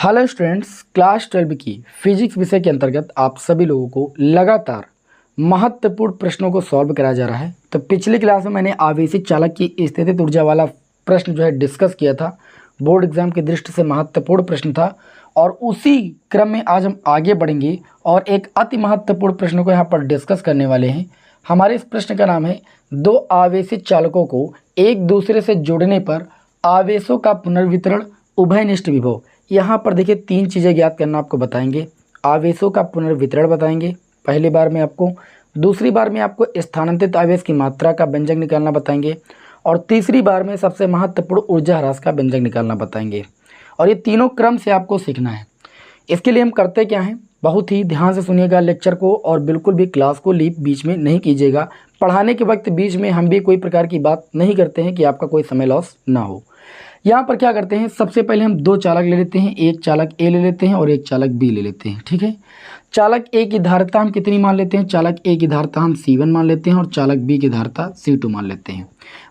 Hello students, class 12 की physics विषय के अंतर्गत आप सभी लोगों को लगातार महत्वपूर्ण प्रश्नों को सॉल्व कराया जा रहा है। तो पिछली क्लास में मैंने आवेशित चालक की स्थितिज ऊर्जा वाला प्रश्न जो है डिस्कस किया था। बोर्ड एग्जाम की दृष्टि से महत्वपूर्ण प्रश्न था और उसी क्रम में आज हम आगे बढ़ेंगे और एक अति महत्वपूर्ण प्रश्न को यहाँ पर डिस्कस करने वाले हैं। हमारे इस प्रश्न का नाम है दो आवेशित चालकों को एक दूसरे से जोड़ने पर आवेशों का पुनर्वितरण उभयनिष्ठ विभव। यहाँ पर देखिए तीन चीज़ें ज्ञात करना आपको बताएंगे। आवेशों का पुनर्वितरण बताएंगे पहली बार में आपको, दूसरी बार में आपको स्थानांतरित आवेश की मात्रा का व्यंजक निकालना बताएंगे और तीसरी बार में सबसे महत्वपूर्ण ऊर्जा ह्रास का व्यंजक निकालना बताएंगे। और ये तीनों क्रम से आपको सीखना है। इसके लिए हम करते क्या हैं, बहुत ही ध्यान से सुनिएगा लेक्चर को और बिल्कुल भी क्लास को लीप बीच में नहीं कीजिएगा। पढ़ाने के वक्त बीच में हम भी कोई प्रकार की बात नहीं करते हैं कि आपका कोई समय लॉस ना हो। यहाँ पर क्या करते हैं, सबसे पहले हम दो चालक ले लेते हैं, एक चालक ए ले लेते हैं और एक चालक बी ले लेते हैं। ठीक है, चालक ए की धारिता हम कितनी मान लेते हैं, चालक ए की धारिता हम C1 मान लेते हैं और चालक बी की धारिता C2 मान लेते हैं।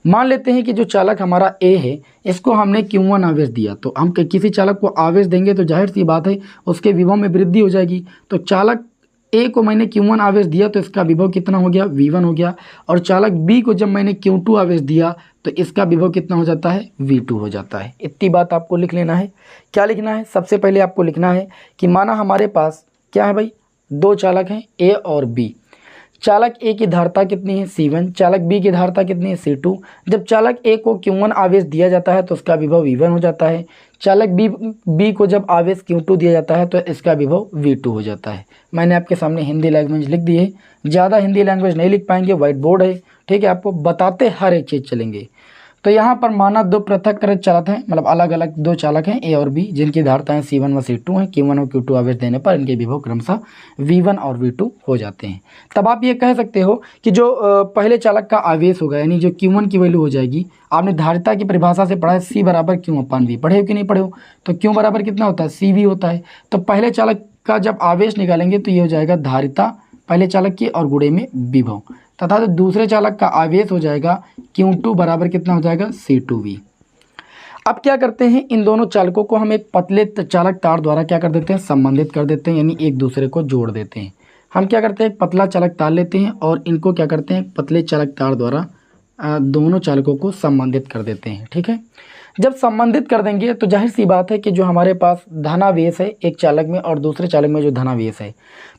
मान लेते हैं कि जो चालक हमारा ए है इसको हमने Q1 आवेश दिया, तो हम किसी चालक को आवेश देंगे तो जाहिर सी बात है उसके विभव में वृद्धि हो जाएगी। तो चालक ए को मैंने Q1 आवेश दिया तो इसका विभव कितना हो गया, V1 हो गया। और चालक बी को जब मैंने Q2 आवेश दिया तो इसका विभव कितना हो जाता है, V2 हो जाता है। इतनी बात आपको लिख लेना है। क्या लिखना है, सबसे पहले आपको लिखना है कि माना हमारे पास क्या है भाई, दो चालक हैं ए और बी। चालक ए की धारिता कितनी है C1, चालक बी की धारिता कितनी है C2। जब चालक ए को Q1 आवेश दिया जाता है तो उसका विभव V1 हो जाता है। चालक बी को जब आवेश Q2 दिया जाता है तो इसका विभव V2 हो जाता है। मैंने आपके सामने हिंदी लैंग्वेज लिख दी है, ज़्यादा हिंदी लैंग्वेज नहीं लिख पाएंगे, व्हाइट बोर्ड है। ठीक है, आपको बताते हर एक चीज़ चलेंगे। तो यहाँ पर माना दो पृथक चालक हैं, मतलब अलग अलग दो चालक हैं ए और बी, जिनकी धारिताएं C1 व C2 हैं। Q1 और Q2 आवेश देने पर इनके विभव क्रमशः V1 और V2 हो जाते हैं। तब आप ये कह सकते हो कि जो पहले चालक का आवेश होगा यानी जो Q1 की वैल्यू हो जाएगी, आपने धारिता की परिभाषा से पढ़ा है C बराबर Q/V, पढ़े हो कि नहीं पढ़े हो, तो Q बराबर कितना होता है, CV होता है। तो पहले चालक का जब आवेश निकालेंगे तो ये हो जाएगा धारिता पहले चालक की और गुणे में विभव, तथा तो दूसरे चालक का आवेश हो जाएगा Q2 बराबर कितना हो जाएगा, C2V। अब क्या करते हैं, इन दोनों चालकों को हम एक पतले चालक तार द्वारा क्या कर देते हैं, संबंधित कर देते हैं, यानी एक दूसरे को जोड़ देते हैं। हम क्या करते हैं, पतला चालक तार लेते हैं और इनको क्या करते हैं, पतले चालक तार द्वारा दोनों चालकों को संबंधित कर देते हैं। ठीक है, जब संबंधित कर देंगे तो जाहिर सी बात है कि जो हमारे पास धनावेश है एक चालक में और दूसरे चालक में जो धनावेश है,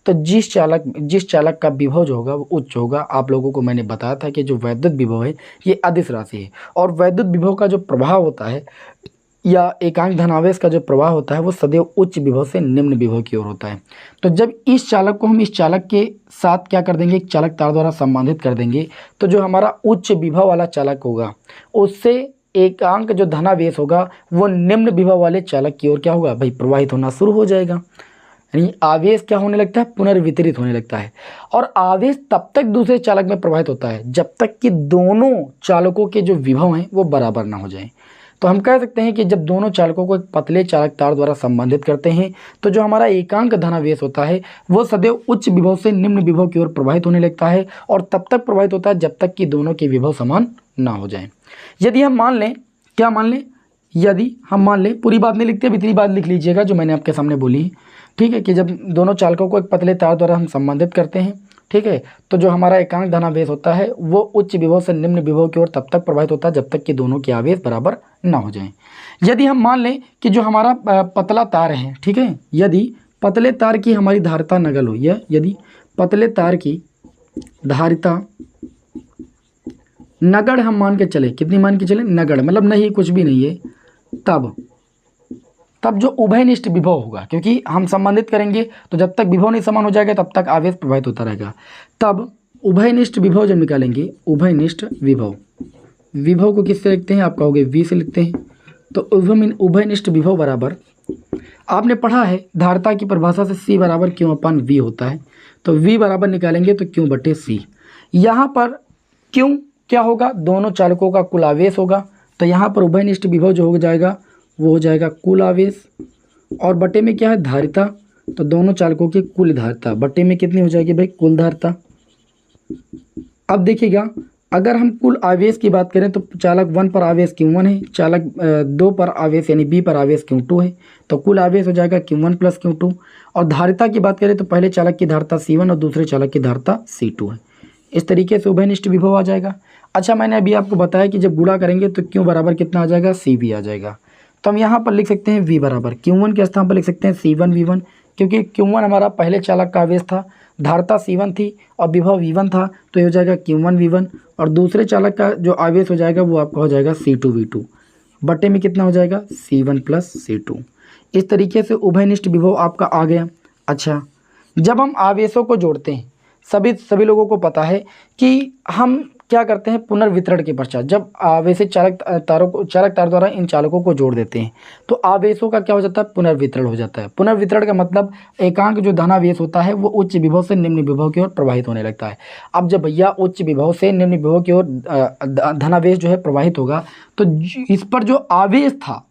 तो जिस चालक का विभव जो होगा वो उच्च होगा। आप लोगों को मैंने बताया था कि जो वैद्युत विभव है ये अदिश राशि है और वैद्युत विभव का जो प्रभाव होता है या एकांक धनावेश का जो प्रवाह होता है वो सदैव उच्च विभव से निम्न विभव की ओर होता है। तो जब इस चालक को हम इस चालक के साथ क्या कर देंगे, एक चालक तार द्वारा संबंधित कर देंगे, तो जो हमारा उच्च विभव वाला चालक होगा उससे एकांक जो धनावेश होगा वो निम्न विभव वाले चालक की ओर क्या होगा भाई, प्रवाहित होना शुरू हो जाएगा। यानी आवेश क्या होने लगता है, पुनर्वितरित होने लगता है। और आवेश तब तक दूसरे चालक में प्रवाहित होता है जब तक कि दोनों चालकों के जो विभव हैं वो बराबर ना हो जाएं। तो हम कह सकते हैं कि जब दोनों चालकों को एक पतले चालक तार द्वारा संबंधित करते हैं तो जो हमारा एकांक धनावेश होता है वो सदैव उच्च विभव से निम्न विभव की ओर प्रवाहित होने लगता है और तब तक प्रवाहित होता है जब तक कि दोनों के विभव समान ना हो जाएं। यदि हम मान लें, क्या मान लें, यदि हम मान लें, पूरी बात नहीं लिखते, अब इतनी बात लिख लीजिएगा जो मैंने आपके सामने बोली है। ठीक है, कि जब दोनों चालकों को एक पतले तार द्वारा हम संबंधित करते हैं, ठीक है, तो जो हमारा एकांक धनावेश होता है वो उच्च विभव से निम्न विभव की ओर तब तक प्रवाहित होता है जब तक कि दोनों के आवेश बराबर ना हो जाएं। यदि हम मान लें कि जो हमारा पतला तार है, ठीक है, यदि पतले तार की हमारी धारिता नगण्य हो, या यदि तले तार की धारिता नगण्य हम मान के चले, कितनी मान के चले, नगण्य, मतलब नहीं कुछ भी नहीं है, तब जो उभयनिष्ठ विभव होगा, क्योंकि हम संबंधित करेंगे तो जब तक विभव नहीं समान हो जाएगा तब तक आवेश प्रवाहित होता रहेगा। तब उभयनिष्ठ विभव जब निकालेंगे, उभयनिष्ठ विभव को किससे लिखते हैं, आप कहोगे V से लिखते हैं। तो उभयनिष्ठ विभव बराबर, आपने पढ़ा है धारिता की परिभाषा से C बराबर Q/V होता है। तो V बराबर निकालेंगे तो Q/C। यहाँ पर Q क्या होगा, दोनों चालकों का कुल आवेश होगा। तो यहाँ पर उभयनिष्ठ विभव जो हो जाएगा वो हो जाएगा कुल आवेश, और बटे में क्या है, धारिता। तो दोनों चालकों की कुल धारिता बटे में कितनी हो जाएगी भाई, कुल धारिता। अब देखिएगा अगर हम कुल आवेश की बात करें तो चालक 1 पर आवेश Q1 है, चालक 2 पर आवेश यानी B पर आवेश Q2 है, तो कुल आवेश हो जाएगा Q1 प्लस Q2। और धारिता की बात करें तो पहले चालक की धारिता C1 और दूसरे चालक की धारिता C2 है। इस तरीके से उभयनिष्ठ विभव आ जाएगा। अच्छा, मैंने अभी आपको बताया कि जब गुणा करेंगे तो Q बराबर कितना आ जाएगा, CV आ जाएगा। तो हम यहाँ पर लिख सकते हैं V बराबर Q1 के स्थान पर लिख सकते हैं C1 V1, क्योंकि Q1 हमारा पहले चालक का आवेश था, धारिता C1 थी और विभव V1 था, तो ये हो जाएगा Q1 V1। और दूसरे चालक का जो आवेश हो जाएगा वो आपका हो जाएगा C2 V2, बटे में कितना हो जाएगा C1 प्लस C2। इस तरीके से उभयनिष्ठ विभव आपका आ गया। अच्छा, जब हम आवेशों को जोड़ते हैं, सभी लोगों को पता है कि हम क्या करते हैं, पुनर्वितरण के पश्चात जब आवेशित चालक तार द्वारा इन चालकों को जोड़ देते हैं तो आवेशों का क्या हो जाता है, पुनर्वितरण हो जाता है। पुनर्वितरण का मतलब एकांक जो धनावेश होता है वो उच्च विभव से निम्न विभव की ओर प्रवाहित होने लगता है। अब जब भैया उच्च विभव से निम्न विभव की ओर धनावेश जो है प्रवाहित होगा तो इस पर जो आवेश था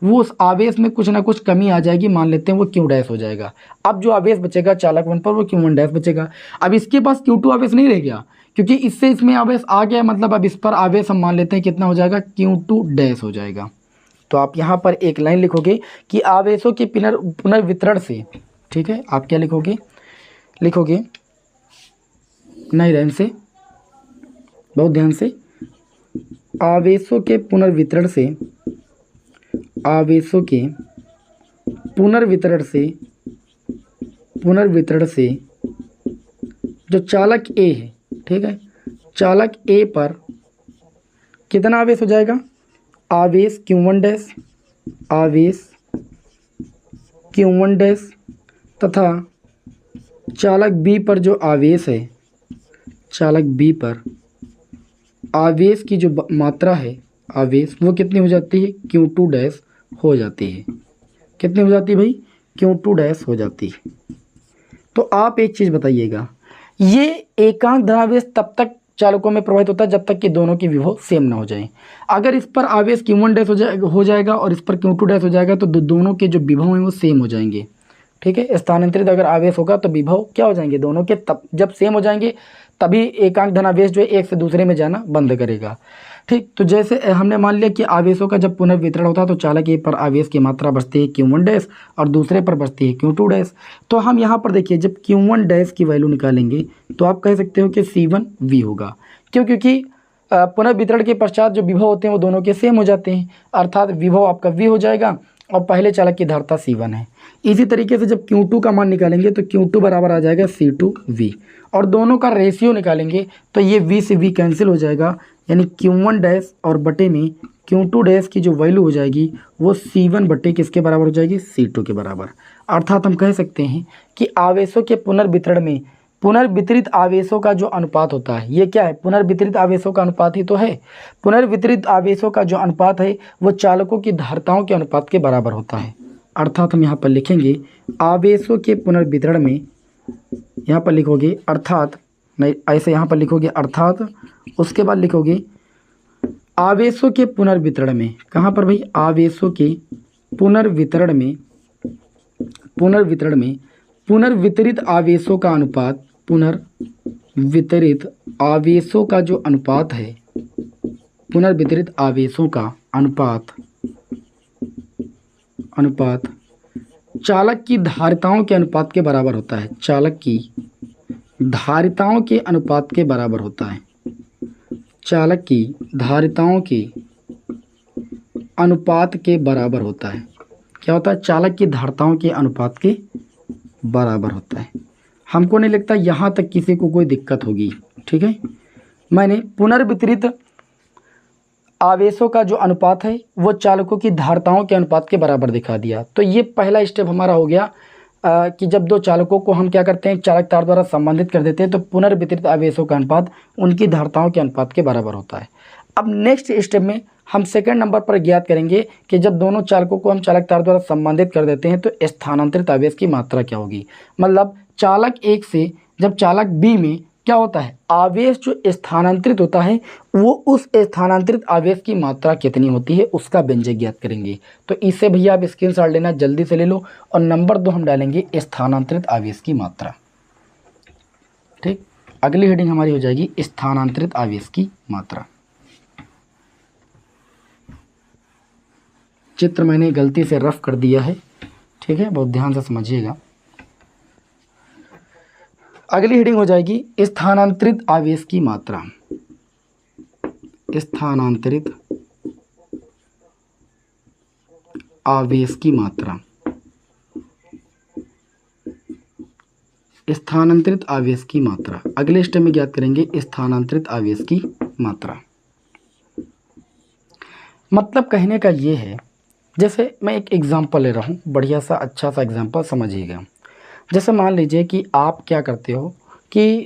वो उस आवेश में कुछ ना कुछ कमी आ जाएगी, मान लेते हैं वो Q डैश हो जाएगा। अब जो आवेश बचेगा चालक 1 पर वो Q1 डैश बचेगा। अब इसके पास Q2 आवेश नहीं रह गया, क्योंकि इससे इसमें आवेश आ गया, मतलब अब इस पर आवेश हम मान लेते हैं कितना हो जाएगा, Q2 डैश हो जाएगा। तो आप यहाँ पर एक लाइन लिखोगे कि आवेशों के पुनर्वितरण से, ठीक है, आप क्या लिखोगे नए लाइन से, बहुत ध्यान से, आवेशों के पुनर्वितरण से जो चालक ए है, ठीक है, चालक ए पर कितना आवेश हो जाएगा, आवेश Q1 डैश तथा चालक बी पर जो आवेश है, चालक बी पर आवेश की जो मात्रा है, आवेश वो कितनी हो जाती है, Q2 डैश हो जाती है। कितनी हो जाती है भाई, Q2 डैश हो जाती है। तो आप एक चीज़ बताइएगा, ये एकांक धनावेश तब तक चालकों में प्रवाहित होता है जब तक कि दोनों की विभव सेम ना हो जाए। अगर इस पर आवेश Q1 डैश हो जाएगा और इस पर Q2 डैश हो जाएगा तो दोनों के जो विभव हैं वो सेम हो जाएंगे। ठीक है, स्थानांतरित अगर आवेश होगा तो विभव क्या हो जाएंगे दोनों के, तब जब सेम हो जाएंगे तभी एकांक धनावेश जो है एक से दूसरे में जाना बंद करेगा। ठीक, तो जैसे हमने मान लिया कि आवेशों का जब पुनर्वितरण होता है तो चालक ए पर आवेश की मात्रा बचती है Q1 डैश और दूसरे पर बचती है Q2 डैश। तो हम यहाँ पर देखिए जब Q1 डैश की वैल्यू निकालेंगे तो आप कह सकते हो कि C1 V होगा। क्यों, क्योंकि पुनर्वितरण के पश्चात जो विभव होते हैं वो दोनों के सेम हो जाते हैं, अर्थात विभव आपका V हो जाएगा और पहले चालक की धारिता C1 है। इसी तरीके से जब Q2 का मान निकालेंगे तो Q2 बराबर आ जाएगा C2V और दोनों का रेशियो निकालेंगे तो ये V से V कैंसिल हो जाएगा, यानी Q1 डैश और बटे में Q2 डैश की जो वैल्यू हो जाएगी वो C1 बटे किसके बराबर हो जाएगी, C2 के बराबर। अर्थात हम कह सकते हैं कि आवेशों के पुनर्वितरण में पुनर्वितरित आवेशों का जो अनुपात होता है, ये क्या है, पुनर्वितरित आवेशों का अनुपात ही तो है। पुनर्वितरित आवेशों का जो अनुपात है वो चालकों की धारिताओं के अनुपात के बराबर होता है। अर्थात हम यहाँ पर लिखेंगे आवेशों के पुनर्वितरण में, यहाँ पर लिखोगे अर्थात, नहीं ऐसे यहाँ पर लिखोगे अर्थात, उसके बाद लिखोगे आवेशों के पुनर्वितरण में, कहाँ पर भाई, आवेशों के पुनर्वितरण में पुनर्वितरित आवेशों का अनुपात, पुनर्वितरित आवेशों का जो अनुपात है, पुनर्वितरित आवेशों का अनुपात चालक की धारिताओं के अनुपात के बराबर होता है, चालक की धारिताओं के अनुपात के बराबर होता है, चालक की धारिताओं के अनुपात के बराबर होता है। क्या होता है, चालक की धारिताओं के अनुपात के बराबर होता है। हमको नहीं लगता यहाँ तक किसी को कोई दिक्कत होगी। ठीक है, मैंने पुनर्वितरित आवेशों का जो अनुपात है वो चालकों की धारिताओं के अनुपात के बराबर दिखा दिया। तो ये पहला स्टेप हमारा हो गया कि जब दो चालकों को हम क्या करते हैं, चालक तार द्वारा संबंधित कर देते हैं तो पुनर्वितरित आवेशों का अनुपात उनकी धारिताओं के अनुपात के बराबर होता है। अब नेक्स्ट स्टेप में हम सेकंड नंबर पर ज्ञात करेंगे कि जब दोनों चालकों को हम चालक तार द्वारा संबंधित कर देते हैं तो स्थानांतरित आवेश की मात्रा क्या होगी। मतलब चालक एक से जब चालक बी में क्या होता है, आवेश जो स्थानांतरित होता है वो उस स्थानांतरित आवेश की मात्रा कितनी होती है उसका व्यंजक ज्ञात करेंगे। तो इससे भैया आप स्क्रीनशॉट लेना, जल्दी से ले लो। और नंबर 2 हम डालेंगे स्थानांतरित आवेश की मात्रा। ठीक, अगली हेडिंग हमारी हो जाएगी स्थानांतरित आवेश की मात्रा। चित्र मैंने गलती से रफ कर दिया है, ठीक है, बहुत ध्यान से समझिएगा। अगली हेडिंग हो जाएगी स्थानांतरित आवेश की मात्रा। स्थानांतरित आवेश की मात्रा। स्थानांतरित आवेश की मात्रा अगले स्टेप में ज्ञात करेंगे। स्थानांतरित आवेश की मात्रा मतलब कहने का ये है, जैसे मैं एक एग्जांपल ले रहा हूँ, बढ़िया सा अच्छा सा एग्जांपल समझिएगा। जैसे मान लीजिए कि आप क्या करते हो कि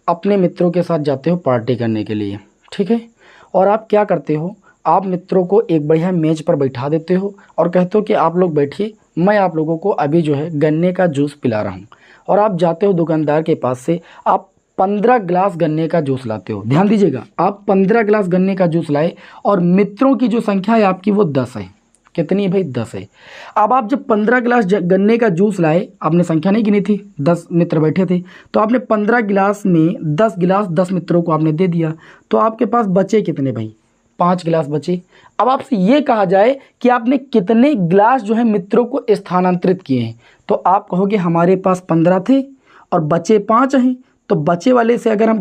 अपने मित्रों के साथ जाते हो पार्टी करने के लिए, ठीक है, और आप क्या करते हो, आप मित्रों को एक बढ़िया मेज पर बैठा देते हो और कहते हो कि आप लोग बैठिए, मैं आप लोगों को अभी जो है गन्ने का जूस पिला रहा हूँ। और आप जाते हो दुकानदार के पास से, आप 15 गिलास गन्ने का जूस लाते हो। ध्यान दीजिएगा, आप 15 गिलास गन्ने का जूस लाए और मित्रों की जो संख्या है आपकी वो 10 है। कितनी है भाई? 10 है। अब आप जब 15 गिलास गन्ने का जूस लाए, आपने संख्या नहीं गिनी थी, 10 मित्र बैठे थे, तो आपने 15 गिलास में 10 गिलास 10 मित्रों को आपने दे दिया, तो आपके पास बचे कितने भाई? 5 गिलास बचे। अब आपसे ये कहा जाए कि आपने कितने गिलास जो है मित्रों को स्थानांतरित किए हैं, तो आप कहोगे हमारे पास 15 थे और बचे 5 हैं, तो बचे वाले से अगर हम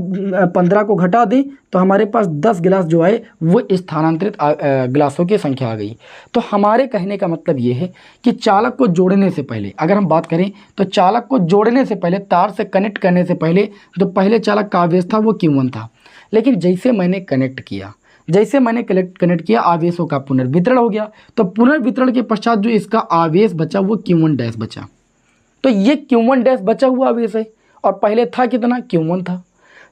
15 को घटा दें तो हमारे पास 10 गिलास जो आए वो स्थानांतरित गिलासों की संख्या आ गई। तो हमारे कहने का मतलब ये है कि चालक को जोड़ने से पहले, अगर हम बात करें तो चालक को जोड़ने से पहले, तार से कनेक्ट करने से पहले जो पहले चालक का आवेश था वो Q1 था। लेकिन जैसे मैंने कनेक्ट किया आवेशों का पुनर्वितरण हो गया, तो पुनर्वितरण के पश्चात जो इसका आवेश बचा वो Q1 डैश बचा। तो ये Q1 डैश बचा हुआ आवेश है और पहले था कितना? Q1 था।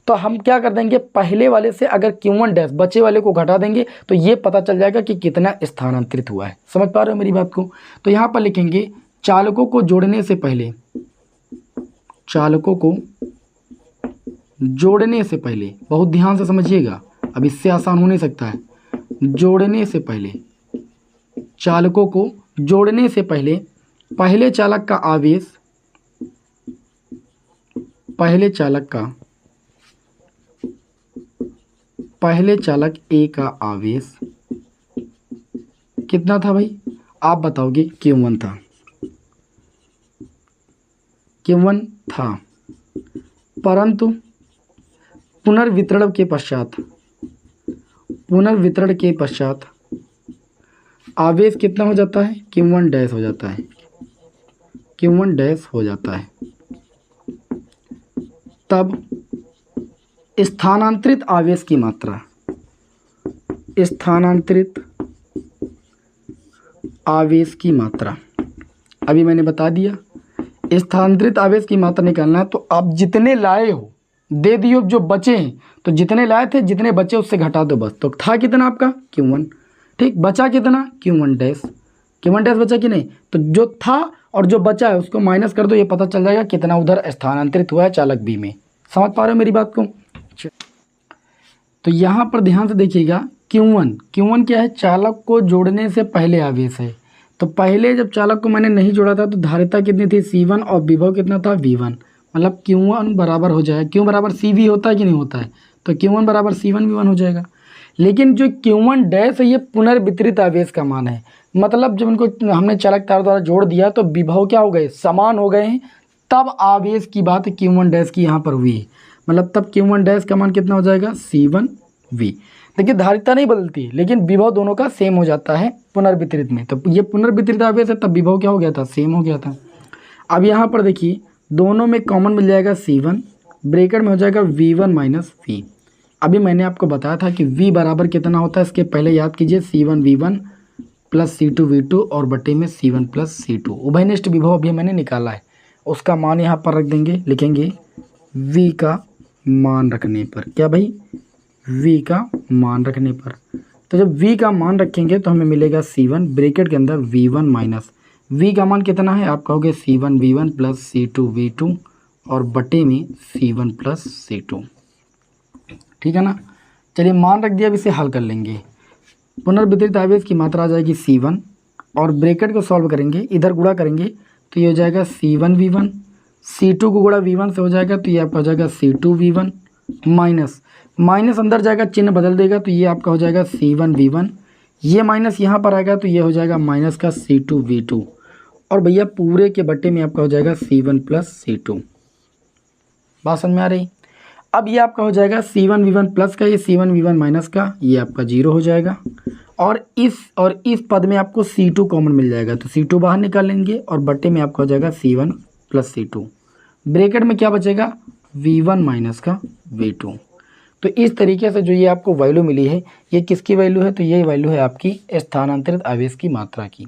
तो हम क्या कर देंगे, पहले वाले से अगर Q1 डैश बचे वाले को घटा देंगे तो ये पता चल जाएगा कि कितना स्थानांतरित हुआ है। समझ पा रहे हो मेरी बात को? तो यहाँ पर लिखेंगे चालकों को जोड़ने से पहले, चालकों को जोड़ने से पहले, बहुत ध्यान से समझिएगा, अब इससे आसान हो नहीं सकता है। जोड़ने से पहले, चालकों को जोड़ने से पहले पहले चालक का आवेश, पहले चालक ए का आवेश कितना था भाई? आप बताओगे Q1 था, Q1 था, परंतु पुनर्वितरण के पश्चात आवेश कितना हो जाता है? Q1 डैश हो जाता है, Q1 डैश हो जाता है। तब स्थानांतरित आवेश की मात्रा, स्थानांतरित आवेश की मात्रा अभी मैंने बता दिया। स्थानांतरित आवेश की मात्रा निकालना है तो आप जितने लाए हो दे दियो, जो बचे हैं तो जितने लाए थे जितने बचे उससे घटा दो बस। तो था कितना आपका? Q1, ठीक, बचा कितना? Q1 dash. Q1 डैश बचा कि नहीं? तो जो था और जो बचा है उसको माइनस कर दो, ये पता चल जाएगा कितना उधर स्थानांतरित हुआ है चालक बी में। समझ पा रहे हो मेरी बात को? तो यहाँ पर ध्यान से देखिएगा, Q1 क्या है? चालक को जोड़ने से पहले आवेश है। तो पहले जब चालक को मैंने नहीं जोड़ा था तो धारिता कितनी थी? C1 और विभव कितना था? V1। मतलब Q1 बराबर हो जाएगा, Q बराबर CV होता है कि नहीं होता है? तो Q1 बराबर C1 V1 हो जाएगा। लेकिन जो Q1 डैश है ये पुनर्वितरित आवेश का मान है। मतलब जब इनको हमने चालक तार द्वारा जोड़ दिया तो विभव क्या हो गए? समान हो गए हैं, तब आवेश की बात Q1 डैश की यहाँ पर हुई है। मतलब तब Q1 डैश का मान कितना हो जाएगा? C1V। देखिए धारिता नहीं बदलती लेकिन विभव दोनों का सेम हो जाता है पुनर्वितरित में। तो ये पुनर्वितरित आवेश है, तब विभव क्या हो गया था? सेम हो गया था। अब यहाँ पर देखिए दोनों में कॉमन मिल जाएगा C1, ब्रैकेट में हो जाएगा V1 माइनस V। अभी मैंने आपको बताया था कि V बराबर कितना होता है, इसके पहले याद कीजिए, C1V1 प्लस C2V2 और बटे में C1 प्लस C2। उभयनिष्ठ विभव अभी मैंने निकाला है, उसका मान यहाँ पर रख देंगे, लिखेंगे V का मान रखने पर। क्या भाई? V का मान रखने पर। तो जब V का मान रखेंगे तो हमें मिलेगा C1, ब्रैकेट के अंदर V1 माइनस V का मान कितना है? आप कहोगे C1V1 प्लस C2V2 और बटे में C1 प्लस C2। ठीक है ना? चलिए मान रख दिया, अब इसे हल कर लेंगे। पुनर्वितरित आवेश की मात्रा आ जाएगी C1 और ब्रैकेट को सॉल्व करेंगे, इधर गुणा करेंगे तो ये हो जाएगा C1V1 C2 को गुणा V1 से हो जाएगा तो ये आपका हो जाएगा C2V1 माइनस माइनस अंदर जाएगा, चिन्ह बदल देगा तो ये आपका हो जाएगा C1V1, ये माइनस यहाँ पर आएगा तो ये हो जाएगा माइनस का C2V2 और भैया पूरे के बट्टे में आपका हो जाएगा C1 प्लस C2। बात समझ में आ रही। अब ये आपका हो जाएगा C1V1 प्लस का, ये C1V1 माइनस का, ये आपका 0 हो जाएगा और इस पद में आपको C2 कॉमन मिल जाएगा तो C2 बाहर निकाल लेंगे और बट्टे में आपका हो जाएगा C1 प्लस C2। ब्रैकेट में क्या बचेगा V1 माइनस का V2। तो इस तरीके से जो ये आपको वैल्यू मिली है ये किसकी वैल्यू है, तो ये वैल्यू है आपकी स्थानांतरित आवेश की मात्रा की।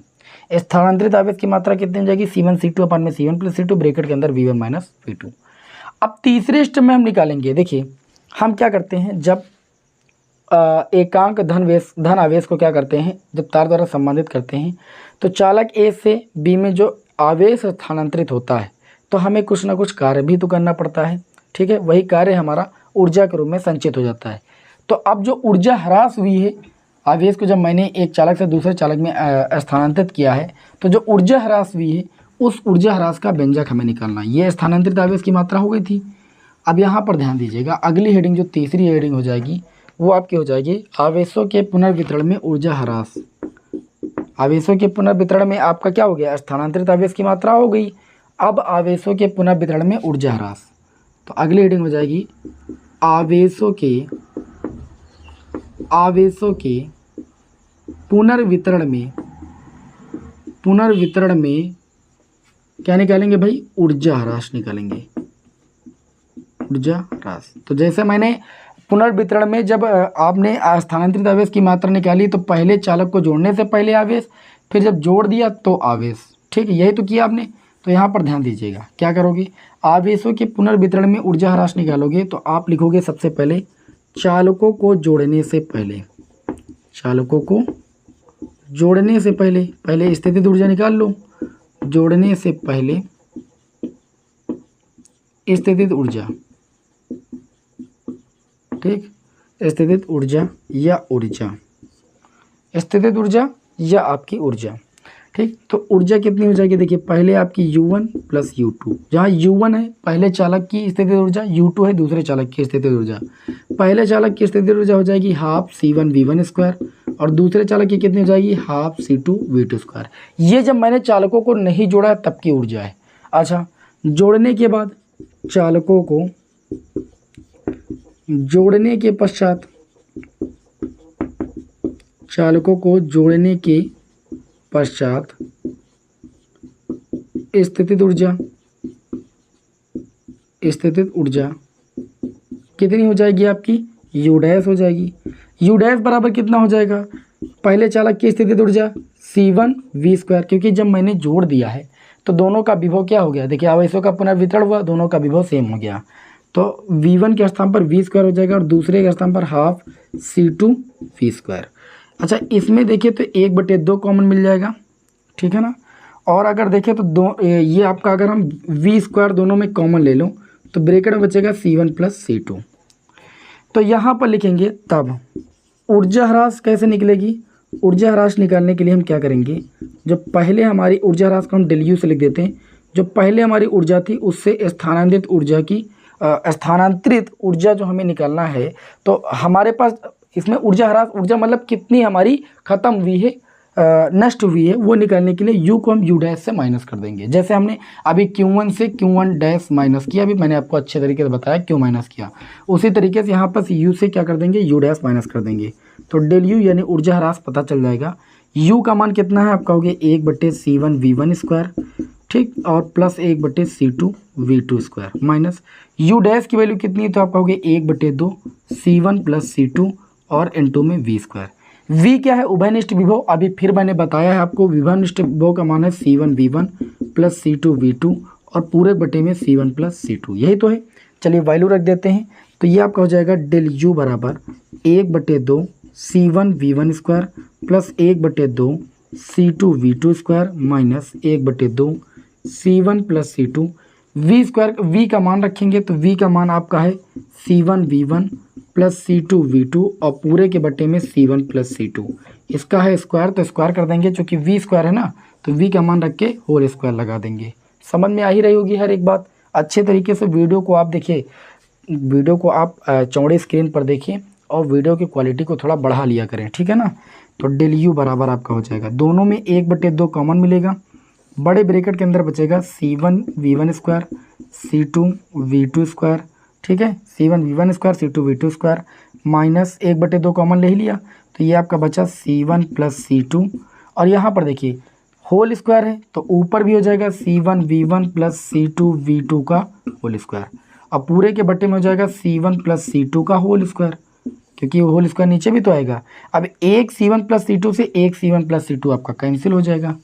स्थानांतरित आवेश की मात्रा कितनी हो जाएगी C1 C2 अपन में C1 प्लस C2 ब्रैकेट के अंदर V1 माइनस V2। अब तीसरे स्टेप में हम निकालेंगे। देखिए हम क्या करते हैं, जब एकांक धन आवेश को क्या करते हैं, जब तार द्वारा संबंधित करते हैं तो चालक ए से बी में जो आवेश स्थानांतरित होता है तो हमें कुछ ना कुछ कार्य भी तो करना पड़ता है। ठीक है, वही कार्य हमारा ऊर्जा के रूप में संचित हो जाता है। तो अब जो ऊर्जा ह्रास हुई है आवेश को जब मैंने एक चालक से दूसरे चालक में स्थानांतरित किया है तो जो ऊर्जा ह्रास हुई है उस ऊर्जा ह्रास का व्यंजक हमें निकालना है। ये स्थानांतरित आवेश की मात्रा हो गई थी। अब यहाँ पर ध्यान दीजिएगा, अगली हेडिंग जो तीसरी हेडिंग हो जाएगी वो आपकी हो जाएगी आवेशों के पुनर्वितरण में ऊर्जा ह्रास। आवेशों के पुनर्वितरण में आपका क्या हो गया, स्थानांतरित आवेश की मात्रा हो गई। अब आवेशों के पुनर्वितरण में ऊर्जा ह्रास, तो अगली हेडिंग हो जाएगी आवेशों के पुनर्वितरण में क्या निकालेंगे भाई, ऊर्जा ह्रास निकालेंगे, ऊर्जा ह्रास। तो जैसे मैंने पुनर्वितरण में जब आपने स्थानांतरित आवेश की मात्रा निकाली तो पहले चालक को जोड़ने से पहले आवेश, फिर जब जोड़ दिया तो आवेश। ठीक है, यही तो किया आपने। तो यहाँ पर ध्यान दीजिएगा, क्या करोगे, आवेशों के पुनर्वितरण में ऊर्जा ह्रास निकालोगे तो आप लिखोगे सबसे पहले चालकों को जोड़ने से पहले, चालकों को जोड़ने से पहले स्थितिज ऊर्जा निकाल लो, जोड़ने से पहले स्थितिज ऊर्जा। ठीक, स्थितिज ऊर्जा या ऊर्जा, स्थितिज ऊर्जा या आपकी ऊर्जा। ठीक, तो ऊर्जा कितनी हो जाएगी, देखिए पहले आपकी U1 प्लस U2, जहाँ U1 है पहले चालक की स्थितिज ऊर्जा, U2 है दूसरे चालक की स्थितिज ऊर्जा। पहले चालक की स्थितिज ऊर्जा हो जाएगी हाफ C1V1 स्क्वायर और दूसरे चालक की कितनी हो जाएगी हाफ C2V2 स्क्वायर। ये जब मैंने चालकों को नहीं जोड़ा तब की ऊर्जा है। अच्छा, जोड़ने के बाद चालकों को जोड़ने के पश्चात, चालकों को जोड़ने के पश्चात स्थितिज ऊर्जा, स्थितिज ऊर्जा कितनी हो जाएगी आपकी, U डैश हो जाएगी। U डैश बराबर कितना हो जाएगा, पहले चालक की स्थितिज ऊर्जा C1V स्क्वायर, क्योंकि जब मैंने जोड़ दिया है तो दोनों का विभव क्या हो गया, देखिए आवेशों का पुनर्वितरण हुआ, दोनों का विभव सेम हो गया। तो V1 के स्थान पर V स्क्वायर हो जाएगा और दूसरे के स्थान पर हाफ C2V स्क्वायर। अच्छा, इसमें देखिए तो 1/2 कॉमन मिल जाएगा। ठीक है ना, और अगर देखें तो ये आपका अगर हम V स्क्वायर दोनों में कॉमन ले लो तो ब्रैकेट में बचेगा C1 प्लस C2। तो यहाँ पर लिखेंगे तब ऊर्जा ह्रास कैसे निकलेगी। ऊर्जा ह्रास निकालने के लिए हम क्या करेंगे, जो पहले हमारी ऊर्जा ह्रास को हम ΔU से लिख देते हैं। जो पहले हमारी ऊर्जा थी उससे स्थानांतरित ऊर्जा जो हमें निकालना है, तो हमारे पास इसमें ऊर्जा ह्रास, ऊर्जा मतलब कितनी हमारी खत्म हुई है, नष्ट हुई है, वो निकालने के लिए U को हम U डैश से माइनस कर देंगे। जैसे हमने अभी Q1 से Q1 डैश माइनस किया, अभी मैंने आपको अच्छे तरीके से बताया क्यों माइनस किया, उसी तरीके से यहाँ पर U से क्या कर देंगे, U डैश माइनस कर देंगे। तो ΔU यानी ऊर्जा ह्रास पता चल जाएगा। U का मान कितना है, आप कहोगे 1/C1V1 स्क्वायर, ठीक, और plus 1/C2V2 square minus U dash की वैल्यू कितनी है, तो आप कहोगे 1/2 C1 प्लस C2 और N2 में V स्क्वायर। V क्या है, उभयनिष्ठ विभव। अभी फिर मैंने बताया है आपको, विभवनिष्ठ विभव का मान है C1V1 प्लस C2V2 और पूरे बटे में C1 प्लस C2, यही तो है। चलिए वैल्यू रख देते हैं, तो ये आपका हो जाएगा ΔU बराबर 1/2 C1V1 square plus 1/2 C2V2 square minus 1/2 C1 plus C2। V square, V का मान रखेंगे तो V का मान आपका है C1V1 प्लस C2V2 और पूरे के बटे में C1 प्लस C2। इसका है स्क्वायर तो स्क्वायर कर देंगे, चूँकि V स्क्वायर है ना तो V का मान रख के होल स्क्वायर लगा देंगे। समझ में आ ही रही होगी हर एक बात। अच्छे तरीके से वीडियो को आप देखिए, वीडियो को आप चौड़े स्क्रीन पर देखिए और वीडियो की क्वालिटी को थोड़ा बढ़ा लिया करें, ठीक है ना। तो डेल यू बराबर आपका हो जाएगा, दोनों में 1/2 कॉमन मिलेगा, बड़े ब्रैकेट के अंदर बचेगा C1 V1 square C2 V2 square, ठीक है, C1 V1 square C2 V2 square minus 1/2 common ले ही लिया, तो ये आपका बचा C1 प्लस C2, और यहाँ पर देखिए होल स्क्वायर है तो ऊपर भी हो जाएगा C1 V1 plus C2 V2 का होल स्क्वायर। अब पूरे के बट्टे में हो जाएगा C1 प्लस C2 का होल स्क्वायर, क्योंकि होल स्क्वायर नीचे भी तो आएगा। अब एक C1 प्लस C2 से एक C1 प्लस C2 आपका कैंसिल हो जाएगा।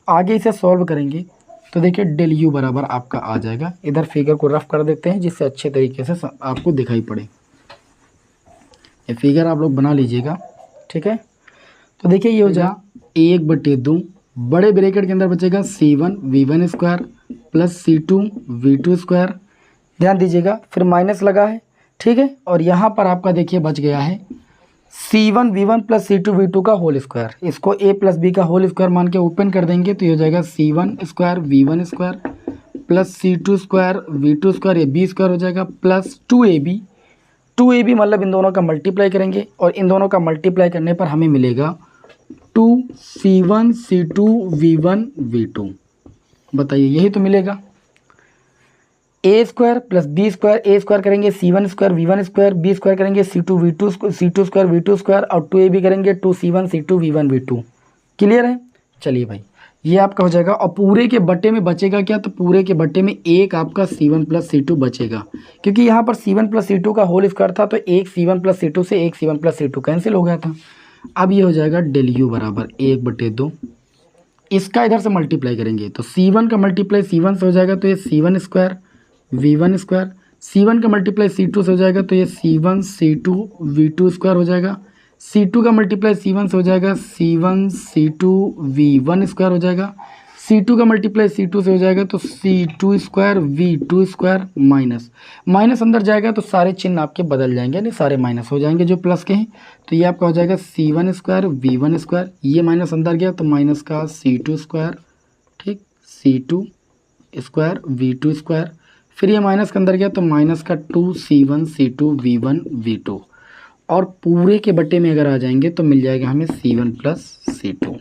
आगे इसे सॉल्व करेंगे तो देखिए डेल यू बराबर आपका आ जाएगा। इधर फिगर को रफ कर देते हैं जिससे अच्छे तरीके से आपको दिखाई पड़े। ये फिगर आप लोग बना लीजिएगा, ठीक है। तो देखिए ये हो जाएगा 1/2, बड़े ब्रैकेट के अंदर बचेगा C1 V1 square plus C2 V2 square, ध्यान दीजिएगा, फिर माइनस लगा है, ठीक है। और यहाँ पर आपका देखिए बच गया है C1 V1 plus C2 V2 का होल स्क्वायर, इसको A प्लस B का होल स्क्वायर मान के ओपन कर देंगे तो ये हो जाएगा C1 square V1 square plus C2 square V2 square, ये B स्क्वायर हो जाएगा प्लस 2AB मतलब इन दोनों का मल्टीप्लाई करेंगे और इन दोनों का मल्टीप्लाई करने पर हमें मिलेगा 2C1 C2 V1 V2। बताइए यही तो मिलेगा। ए स्क्वायर प्लस बी स्क्वायर, ए स्क्वायर करेंगे C1 square V1 square, B square करेंगे C2 स्क्वायर V2 स्क्वायर और 2AB करेंगे 2C1 C2 V1 V2। Clear है। चलिए भाई ये आपका हो जाएगा। और पूरे के बट्टे में बचेगा क्या, तो पूरे के बट्टे में एक आपका C1 प्लस C2 बचेगा, क्योंकि यहाँ पर C1 प्लस C2 का होल स्क्वायर था तो एक C1 प्लस C2 से एक C1 प्लस C2 कैंसिल हो गया था। अब ये हो जाएगा डेल यू बराबर 1/2, इसका इधर से मल्टीप्लाई करेंगे तो C1 का मल्टीप्लाई C1 से हो जाएगा तो ये C1 square V1 square, C1 का मल्टीप्लाई C2 से हो जाएगा तो ये C1 C2 V2 स्क्वायर हो जाएगा, C2 का मल्टीप्लाई C1 से हो जाएगा C1 C2 V1 स्क्वायर हो जाएगा, C2 का मल्टीप्लाई C2 से हो जाएगा तो C2 square V2 square minus अंदर जाएगा तो सारे चिन्ह आपके बदल जाएंगे, यानी सारे माइनस हो जाएंगे जो प्लस के हैं। तो ये आपका हो जाएगा C1 स्क्वायर V1 स्क्वायर, ये माइनस अंदर गया तो माइनस का C2 स्क्वायर, ठीक, C2 स्क्वायर V2 स्क्वायर, फिर ये माइनस के अंदर गया तो माइनस का 2C1 C2 V1 V2, और पूरे के बट्टे में अगर आ जाएंगे तो मिल जाएगा हमें C1 प्लस C2,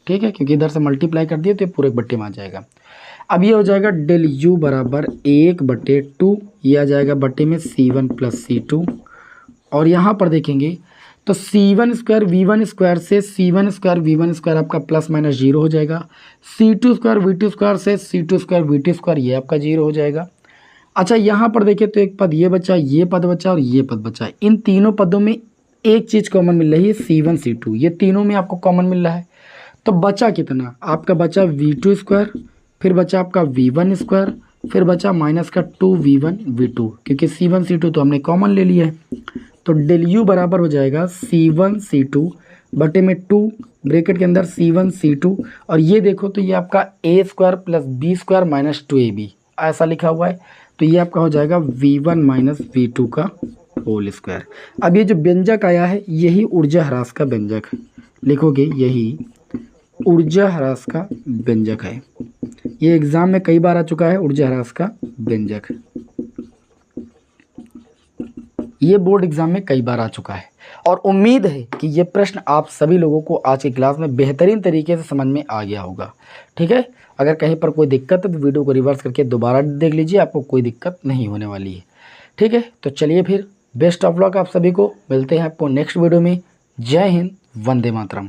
ठीक है, क्योंकि इधर से मल्टीप्लाई कर दिए तो ये पूरे बट्टे में आ जाएगा। अब ये हो जाएगा डेल यू बराबर 1/2, ये आ जाएगा बट्टे में C1 प्लस C2, और यहाँ पर देखेंगे तो C1 स्क्वायर V1 स्क्वायर से C1 स्क्वायर V1 स्क्वायर आपका प्लस माइनस 0 हो जाएगा, C2 स्क्वायर V2 स्क्वायर से C2 स्क्वायर V2 स्क्वायर ये आपका 0 हो जाएगा। अच्छा यहाँ पर देखिए तो एक पद ये बचा, ये पद बचा और ये पद बचा। इन तीनों पदों में एक चीज़ कॉमन मिल रही है C1 C2, ये तीनों में आपको कॉमन मिल रहा है। तो बचा कितना आपका, बचा V2 स्क्वायर, फिर बचा आपका V1 स्क्वायर, फिर बचा माइनस का 2V1 V2, क्योंकि C1 C2 तो हमने कॉमन ले लिया है। तो डेल यू बराबर हो जाएगा C1 C2 बटे में 2 ब्रैकेट के अंदर C1 C2, और ये देखो तो ये आपका A square plus B square minus 2AB ऐसा लिखा हुआ है, तो ये आपका हो जाएगा V1 माइनस V2 का होल स्क्वायर। अब ये जो व्यंजक आया है यही ऊर्जा ह्रास का व्यंजक है, लिखोगे यही ऊर्जा ह्रास का व्यंजक है। ये एग्जाम में कई बार आ चुका है, ऊर्जा ह्रास का व्यंजक, ये बोर्ड एग्जाम में कई बार आ चुका है, और उम्मीद है कि ये प्रश्न आप सभी लोगों को आज की क्लास में बेहतरीन तरीके से समझ में आ गया होगा, ठीक है। अगर कहीं पर कोई दिक्कत है तो वीडियो को रिवर्स करके दोबारा देख लीजिए, आपको कोई दिक्कत नहीं होने वाली है, ठीक है। तो चलिए फिर बेस्ट ऑफ लक आप सभी को, मिलते हैं आपको नेक्स्ट वीडियो में। जय हिंद, वंदे मातरम।